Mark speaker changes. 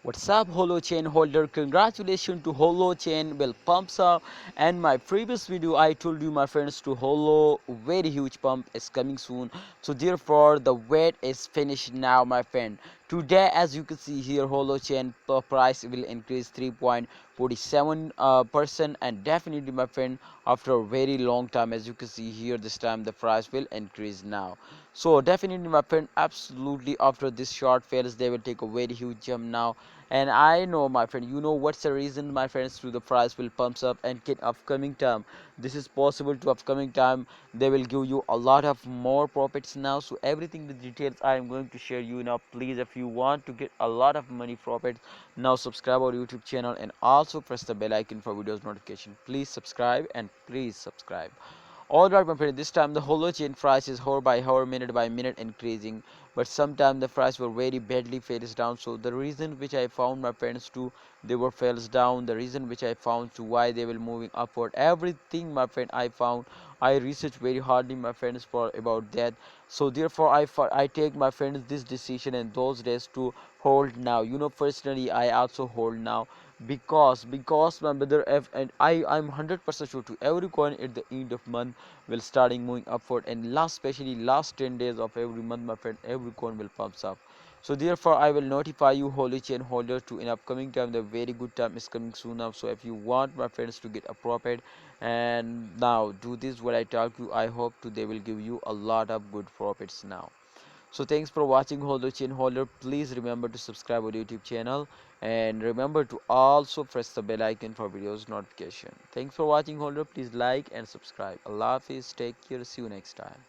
Speaker 1: What's up, Holochain holder? Congratulations to Holochain will pumps up. And my previous video, I told you, my friends, to Holo very huge pump is coming soon. So therefore, the wait is finished now, my friend. Today, as you can see here, Holochain price will increase 3.47%, and definitely, my friend, after a very long time, as you can see here, this time the price will increase now. So definitely, my friend, absolutely after this short fails, they will take a very huge jump now. And I know, my friend, you know what's the reason, my friends, to the price will pumps up. And in upcoming time, this is possible to upcoming time, they will give you a lot of more profits now. So everything, the details I am going to share you now. Please, if you want to get a lot of money profits, now subscribe our YouTube channel and also press the bell icon for videos notification. Please subscribe and please subscribe. Alright, my friend, this time the Holochain price is hour by minute increasing, but sometimes the price were very badly fails down. So the reason which I found, my friends, to they were fails down, the reason which I found to why they will moving upward, everything, my friend, I found, I researched very hardly, my friends, for about that. So therefore I take, my friends, this decision in those days to hold now. You know, personally I also hold now, because my brother F, and I'm 100% sure to every coin at the end of month will starting moving upward, and especially last 10 days of every month, my friend, every coin will pumps up. So therefore I will notify you, holy chain holders, to in upcoming time the very good time is coming soon now. So if you want, my friends, to get a profit, and now do this what I talk you, I hope to they will give you a lot of good profits now. So thanks for watching, Holochain holder. Please remember to subscribe our YouTube channel, and remember to also press the bell icon for videos notification. Thanks for watching, holder. Please like and subscribe. Allah Hafiz. Take care. See you next time.